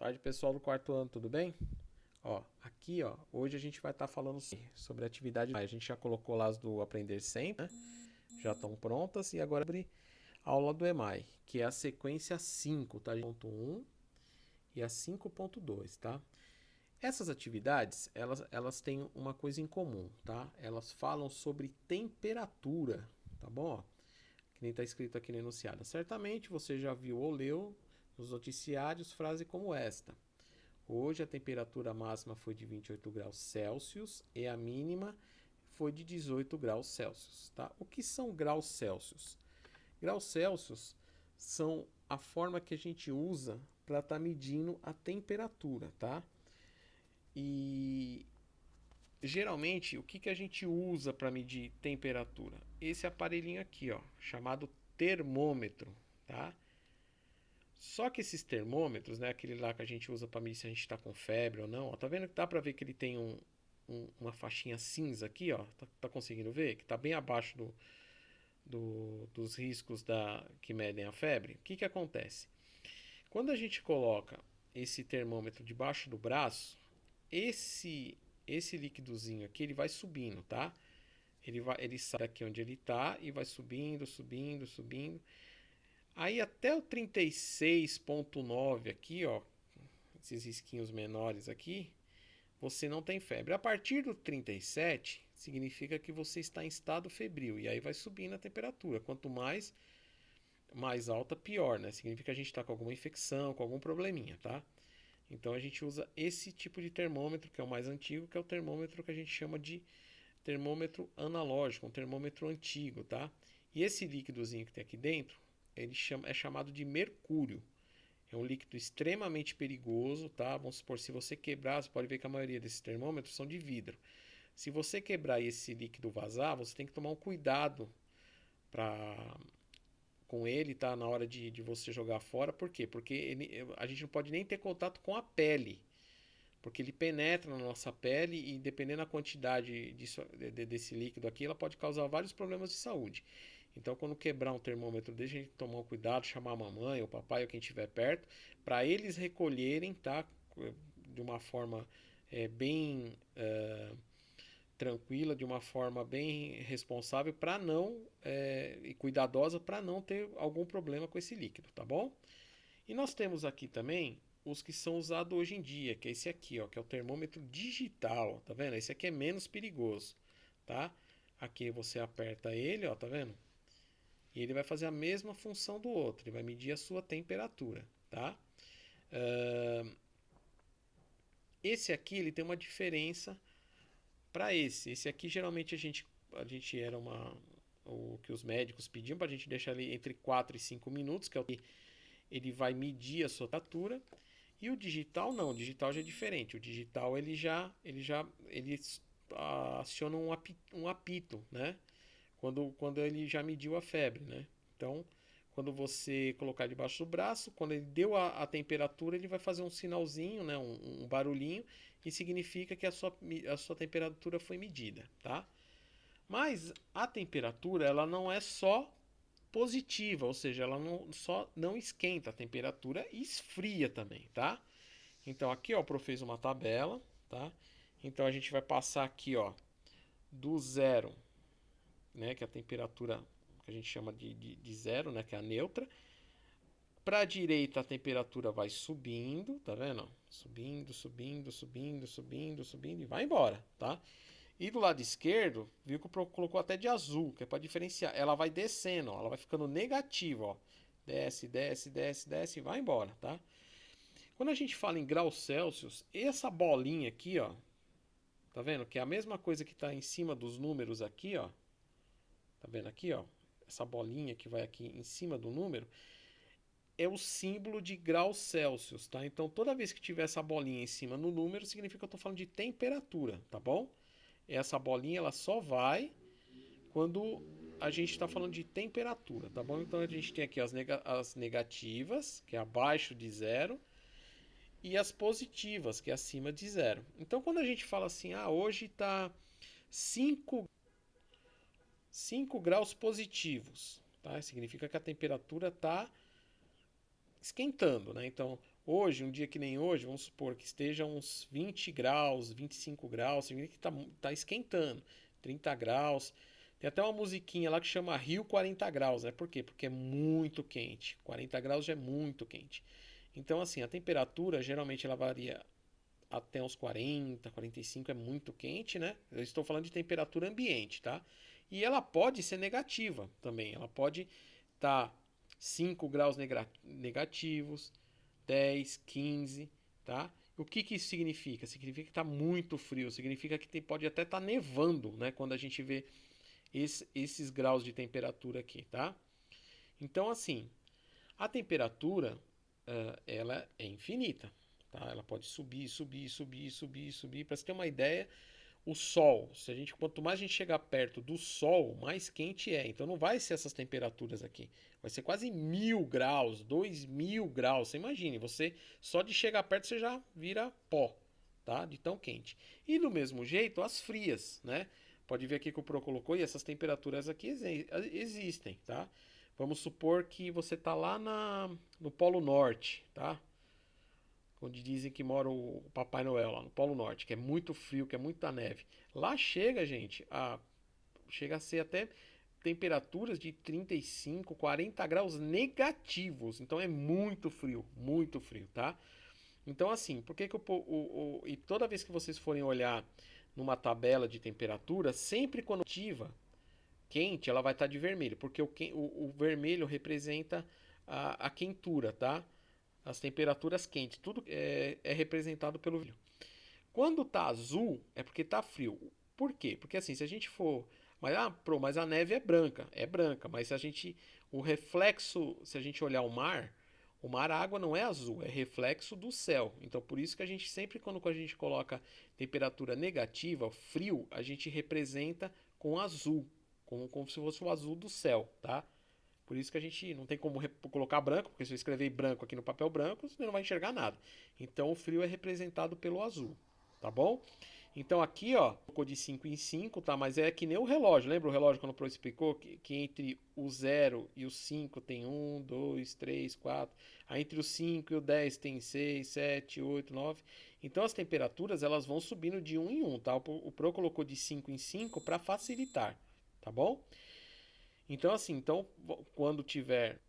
Tarde, pessoal do quarto ano, tudo bem? Aqui, hoje a gente vai estar falando sobre atividade. A gente já colocou lá as do Aprender Sempre, né? Já estão prontas e agora abre a aula do EMAI, que é a sequência 5, tá? 5.1 e a 5.2, tá? Essas atividades, elas têm uma coisa em comum, tá? Elas falam sobre temperatura, tá bom? Que nem está escrito aqui no enunciado. Certamente você já viu ou leu nos noticiários frase como esta: hoje a temperatura máxima foi de 28 graus Celsius e a mínima foi de 18 graus Celsius. Tá? O que são graus Celsius? Graus Celsius são a forma que a gente usa para estar medindo a temperatura. Tá? E geralmente, o que a gente usa para medir temperatura? Esse aparelhinho aqui, chamado termômetro. Tá? Só que esses termômetros, né, aquele lá que a gente usa para medir se a gente está com febre ou não, tá vendo que dá para ver que ele tem uma faixinha cinza aqui, tá conseguindo ver? Que está bem abaixo dos riscos que medem a febre. O que acontece? Quando a gente coloca esse termômetro debaixo do braço, esse líquidozinho aqui ele vai subindo, tá? Ele sai daqui onde ele está e vai subindo, subindo, subindo. Aí até o 36,9 aqui, esses risquinhos menores aqui, você não tem febre. A partir do 37, significa que você está em estado febril. E aí vai subindo a temperatura. Quanto mais alta, pior, né? Significa que a gente está com alguma infecção, com algum probleminha, tá? Então a gente usa esse tipo de termômetro, que é o mais antigo, que é o termômetro que a gente chama de termômetro analógico, um termômetro antigo, tá? E esse líquidozinho que tem aqui dentro, é chamado de mercúrio. É um líquido extremamente perigoso, tá? Vamos supor, se você quebrar, você pode ver que a maioria desses termômetros são de vidro. Se você quebrar e esse líquido vazar, você tem que tomar um cuidado com ele, tá? Na hora de você jogar fora. Por quê? Porque a gente não pode nem ter contato com a pele. Porque ele penetra na nossa pele e dependendo da quantidade desse líquido aqui, ela pode causar vários problemas de saúde. Então, quando quebrar um termômetro, deixa a gente tomar um cuidado, chamar a mamãe, o papai ou quem estiver perto, para eles recolherem, tá? De uma forma bem tranquila, de uma forma bem responsável, para não e cuidadosa, para não ter algum problema com esse líquido, tá bom? E nós temos aqui também os que são usados hoje em dia, que é esse aqui, que é o termômetro digital, tá vendo? Esse aqui é menos perigoso, tá? Aqui você aperta ele, tá vendo? E ele vai fazer a mesma função do outro, ele vai medir a sua temperatura, tá? Esse aqui ele tem uma diferença para esse. Esse aqui geralmente a gente era o que os médicos pediam para a gente deixar ele entre 4 e 5 minutos, que é o que ele vai medir a sua temperatura. E o digital não, o digital já é diferente. O digital ele aciona um apito, né? Quando ele já mediu a febre, né? Então, quando você colocar debaixo do braço, quando ele deu a temperatura, ele vai fazer um sinalzinho, né? Um barulhinho, e significa que a sua temperatura foi medida, tá? Mas a temperatura, ela não é só positiva, ou seja, ela não esquenta, a temperatura esfria também, tá? Então aqui, o Pro fez uma tabela, tá? Então a gente vai passar aqui, do zero, né, que é a temperatura que a gente chama de zero, né, que é a neutra. Para a direita a temperatura vai subindo, tá vendo? Subindo, subindo, subindo, subindo, subindo e vai embora, tá? E do lado esquerdo, viu que colocou até de azul, que é para diferenciar. Ela vai descendo, ela vai ficando negativa, Desce, desce, desce, desce e vai embora, tá? Quando a gente fala em graus Celsius, essa bolinha aqui, tá vendo? Que é a mesma coisa que está em cima dos números aqui, tá vendo aqui, essa bolinha que vai aqui em cima do número é o símbolo de graus Celsius, tá? Então toda vez que tiver essa bolinha em cima no número, significa que eu estou falando de temperatura, tá bom? Essa bolinha ela só vai quando a gente está falando de temperatura, tá bom? Então a gente tem aqui as negativas, que é abaixo de zero, e as positivas, que é acima de zero. Então quando a gente fala assim, hoje está 5 graus positivos, tá? Significa que a temperatura está esquentando, né? Então Hoje, um dia que nem hoje, vamos supor que esteja uns 20 graus, 25 graus, significa que tá esquentando, 30 graus. Tem até uma musiquinha lá que chama Rio 40 graus, né? Por quê? Porque é muito quente. 40 graus já é muito quente. Então, assim, a temperatura geralmente ela varia até uns 40, 45 é muito quente, né? Eu estou falando de temperatura ambiente, tá? E ela pode ser negativa também. Ela pode estar 5 graus negativos, 10, 15, tá? O que que isso significa? Significa que está muito frio, significa que pode até estar nevando, né? Quando a gente vê esses graus de temperatura aqui, tá? Então, assim, a temperatura, ela é infinita, tá? Ela pode subir, subir, subir, subir, subir. Para você ter uma ideia, o Sol, quanto mais a gente chegar perto do Sol, mais quente é. Então não vai ser essas temperaturas aqui. Vai ser quase 1000 graus, 2000 graus. Você imagine, você só de chegar perto você já vira pó, tá? De tão quente. E do mesmo jeito as frias, né? Pode ver aqui que o Pro colocou e essas temperaturas aqui existem, tá? Vamos supor que você tá lá no Polo Norte, tá? Onde dizem que mora o Papai Noel, lá no Polo Norte, que é muito frio, que é muita neve. Lá chega, gente, chega a ser até temperaturas de 35, 40 graus negativos. Então é muito frio, tá? Então, assim, por que que e toda vez que vocês forem olhar numa tabela de temperatura, sempre quando ativa quente, ela vai estar de vermelho, porque o vermelho representa a quentura, tá? As temperaturas quentes, tudo é representado pelo vermelho. Quando tá azul, é porque tá frio. Por quê? Porque assim, se a gente for. Mas a neve é branca, mas se a gente. O reflexo, se a gente olhar o mar, a água não é azul, é reflexo do céu. Então por isso que a gente sempre, quando a gente coloca temperatura negativa, frio, a gente representa com azul, como se fosse o azul do céu, tá? Por isso que a gente não tem como colocar branco, porque se eu escrever branco aqui no papel branco, você não vai enxergar nada. Então o frio é representado pelo azul, tá bom? Então aqui, ó, colocou de 5 em 5, tá? Mas é que nem o relógio. Lembra o relógio quando o Pro explicou que entre o 0 e o 5 tem 1, 2, 3, 4. Aí entre o 5 e o 10 tem 6, 7, 8, 9. Então as temperaturas elas vão subindo de 1 em 1, tá? O Pro colocou de 5 em 5 para facilitar, tá bom? Então assim, quando tiver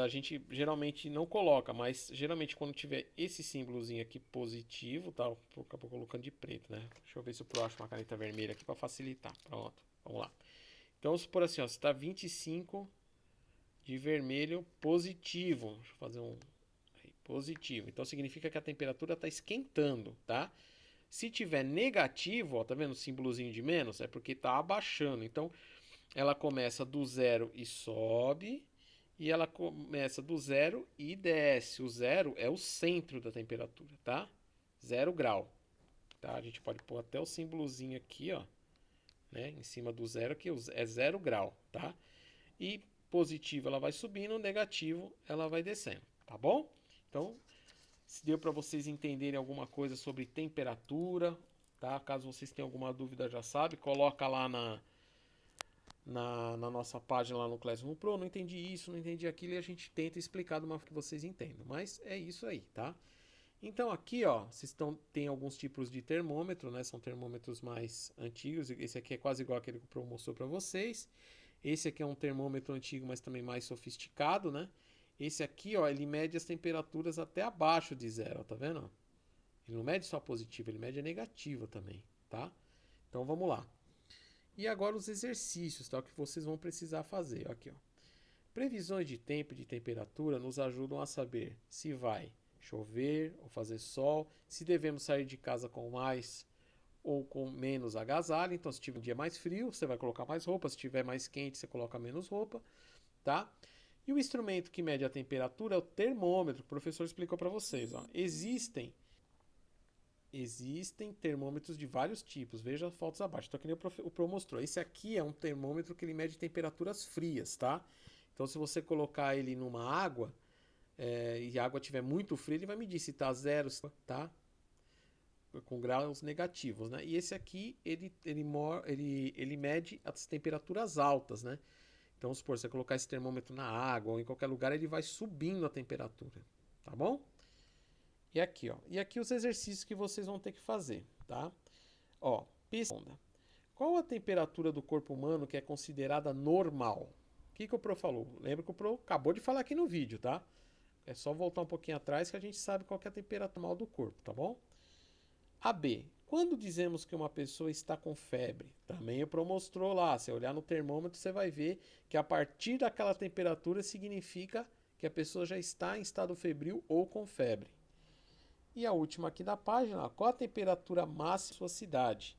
a gente geralmente não coloca, mas geralmente quando tiver esse símbolozinho aqui positivo, tá? Acabou colocando de preto, né? Deixa eu ver se eu acho uma caneta vermelha aqui para facilitar. Pronto, vamos lá. Então vamos supor assim, ó, está 25 de vermelho positivo. Deixa eu fazer um aí, positivo. Então significa que a temperatura está esquentando, tá? Se tiver negativo, ó, tá vendo o símbolozinho de menos? É porque está abaixando. Então ela começa do zero e sobe. E ela começa do zero e desce. O zero é o centro da temperatura, tá? 0 grau. Tá? A gente pode pôr até o símbolozinho aqui, ó. Né? Em cima do zero, que é 0 grau, tá? E positivo ela vai subindo, negativo ela vai descendo, tá bom? Então, se deu para vocês entenderem alguma coisa sobre temperatura, tá? Caso vocês tenham alguma dúvida, já sabe, coloca lá na nossa página lá no Classroom Pro, não entendi isso, não entendi aquilo, e a gente tenta explicar de uma forma que vocês entendam. Mas é isso aí, tá? Então aqui, ó, tem alguns tipos de termômetro, né? São termômetros mais antigos. Esse aqui é quase igual aquele que o Pro mostrou para vocês. Esse aqui é um termômetro antigo, mas também mais sofisticado, né? Esse aqui, ó, ele mede as temperaturas até abaixo de zero, ó, tá vendo? Ele não mede só positiva, ele mede a negativa também, tá? Então vamos lá. E agora os exercícios, tá? O que vocês vão precisar fazer. Aqui, ó. Previsões de tempo e de temperatura nos ajudam a saber se vai chover ou fazer sol, se devemos sair de casa com mais ou com menos agasalho. Então, se tiver um dia mais frio, você vai colocar mais roupa. Se tiver mais quente, você coloca menos roupa, tá? E o instrumento que mede a temperatura é o termômetro, que o professor explicou para vocês. Ó. Existem termômetros de vários tipos. Veja as fotos abaixo. Então, que nem o Pro mostrou. Esse aqui é um termômetro que ele mede temperaturas frias, tá? Então, se você colocar ele numa água e a água estiver muito fria, ele vai medir se está zero, tá? Com graus negativos, né? E esse aqui, ele mede as temperaturas altas, né? Então, se você colocar esse termômetro na água ou em qualquer lugar, ele vai subindo a temperatura, tá bom? E aqui, ó. E aqui os exercícios que vocês vão ter que fazer, tá? Ó, responda. Qual a temperatura do corpo humano que é considerada normal? O que o Pro falou? Lembra que o Pro acabou de falar aqui no vídeo, tá? É só voltar um pouquinho atrás que a gente sabe qual que é a temperatura normal do corpo, tá bom? A B. Quando dizemos que uma pessoa está com febre? Também o Pro mostrou lá. Se olhar no termômetro, você vai ver que a partir daquela temperatura significa que a pessoa já está em estado febril ou com febre. E a última aqui da página, qual a temperatura máxima da sua cidade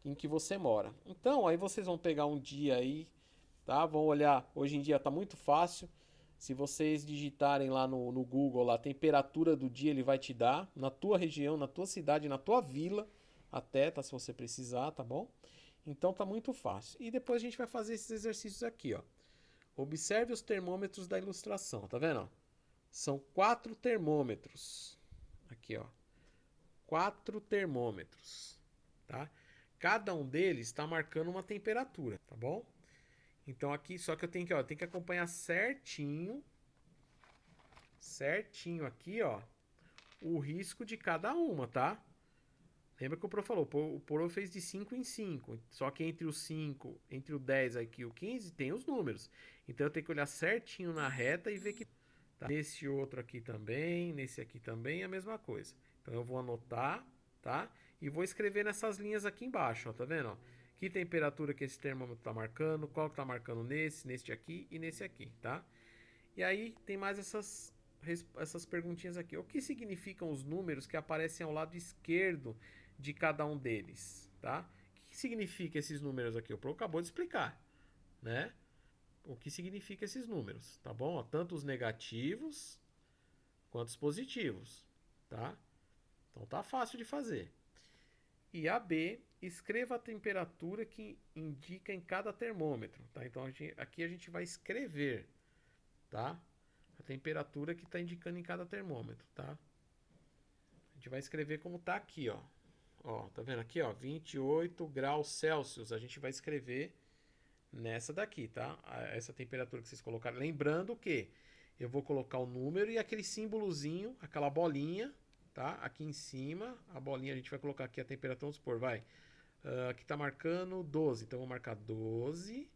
em que você mora? Então, aí vocês vão pegar um dia aí, tá? Vão olhar, hoje em dia está muito fácil. Se vocês digitarem lá no Google a temperatura do dia, ele vai te dar na tua região, na tua cidade, na tua vila, até, tá? Se você precisar, tá bom? Então tá muito fácil. E depois a gente vai fazer esses exercícios aqui, ó. Observe os termômetros da ilustração, tá vendo? São 4 termômetros. Aqui, ó. 4 termômetros, tá? Cada um deles está marcando uma temperatura, tá bom? Então aqui, só que eu tenho que acompanhar certinho aqui, ó, o risco de cada uma, tá? Lembra que o Pro falou, o Pro fez de 5 em 5, só que entre os 5, entre o 10 aqui e o 15 tem os números. Então eu tenho que olhar certinho na reta e ver que tá. Nesse outro aqui também, nesse aqui também é a mesma coisa. Então eu vou anotar, tá? E vou escrever nessas linhas aqui embaixo, ó, tá vendo, ó? Que temperatura que esse termômetro está marcando, qual que está marcando neste aqui e nesse aqui, tá? E aí tem mais essas perguntinhas aqui. O que significam os números que aparecem ao lado esquerdo de cada um deles, tá? O que significa esses números aqui? O Pro acabou de explicar, né? O que significa esses números, tá bom? Ó, tanto os negativos quanto os positivos, tá? Então tá fácil de fazer. E a B, escreva a temperatura que indica em cada termômetro, tá? Então aqui a gente vai escrever, tá? A temperatura que está indicando em cada termômetro, tá? A gente vai escrever como tá aqui, ó. Ó, tá vendo aqui, ó? 28 graus Celsius. A gente vai escrever nessa daqui, tá? Essa temperatura que vocês colocaram. Lembrando que eu vou colocar o número e aquele símbolozinho, aquela bolinha, tá? Aqui em cima, a bolinha a gente vai colocar aqui a temperatura, vamos supor, vai. Aqui tá marcando 12, então eu vou marcar 12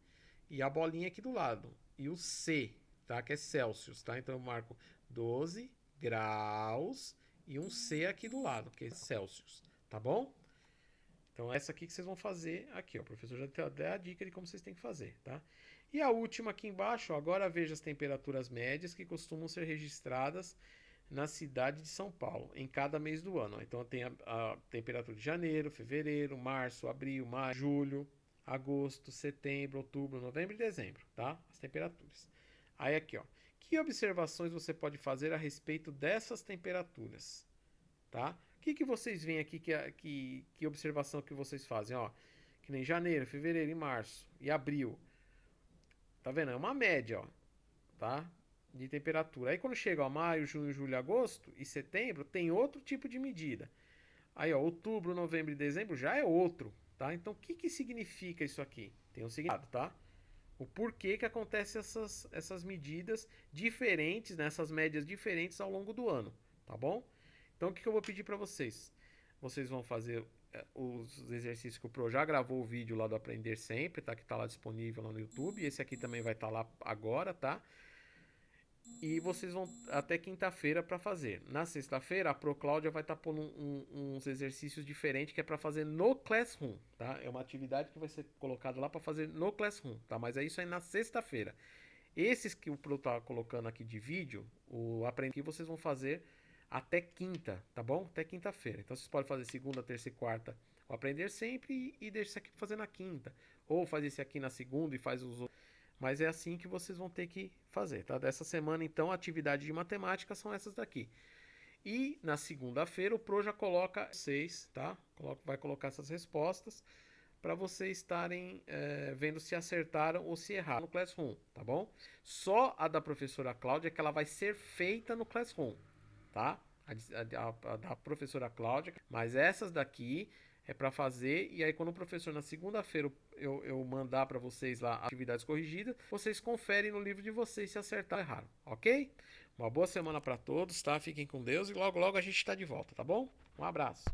e a bolinha aqui do lado. E o C, tá? Que é Celsius, tá? Então eu marco 12 graus e um C aqui do lado, que é Celsius, tá bom? Então essa aqui que vocês vão fazer aqui, ó. O professor já deu a dica de como vocês têm que fazer, tá? E a última aqui embaixo, ó, agora veja as temperaturas médias que costumam ser registradas na cidade de São Paulo, em cada mês do ano. Então tem a temperatura de janeiro, fevereiro, março, abril, maio, julho, agosto, setembro, outubro, novembro e dezembro, tá? As temperaturas. Aí aqui, ó. Que observações você pode fazer a respeito dessas temperaturas, tá? O que vocês veem aqui, que observação que vocês fazem, ó? Que nem janeiro, fevereiro e março e abril. Tá vendo? É uma média, ó, tá? De temperatura. Aí quando chega a maio, junho, julho, agosto e setembro, tem outro tipo de medida. Aí, ó, outubro, novembro e dezembro já é outro, tá? Então, o que significa isso aqui? Tem um significado, tá? O porquê que acontecem essas medidas diferentes, né? Essas médias diferentes ao longo do ano, tá bom? Então, o que eu vou pedir para vocês? Vocês vão fazer os exercícios que o Pro já gravou o vídeo lá do Aprender Sempre, tá? Que tá lá disponível lá no YouTube. Esse aqui também vai estar lá agora, tá? E vocês vão até quinta-feira para fazer. Na sexta-feira, a Pro Cláudia vai estar pondo uns exercícios diferentes que é para fazer no Classroom, tá? É uma atividade que vai ser colocada lá para fazer no Classroom, tá? Mas é isso aí na sexta-feira. Esses que o Pro tá colocando aqui de vídeo, o aprender aqui, vocês vão fazer até quinta, tá bom? Até quinta-feira. Então vocês podem fazer segunda, terça e quarta o Aprender Sempre e deixa isso aqui pra fazer na quinta. Ou faz esse aqui na segunda e faz os outros. Mas é assim que vocês vão ter que fazer, tá? Dessa semana, então, a atividade de matemática são essas daqui. E na segunda-feira o Pro já coloca 6, tá? Vai colocar essas respostas para vocês estarem vendo se acertaram ou se erraram no Classroom, tá bom? Só a da professora Cláudia que ela vai ser feita no Classroom, tá? A da professora Cláudia, mas essas daqui é para fazer, e aí quando o professor na segunda-feira eu mandar para vocês lá atividades corrigidas, vocês conferem no livro de vocês se acertaram ou erraram, ok? Uma boa semana para todos, tá? Fiquem com Deus e logo logo a gente está de volta, tá bom? Um abraço.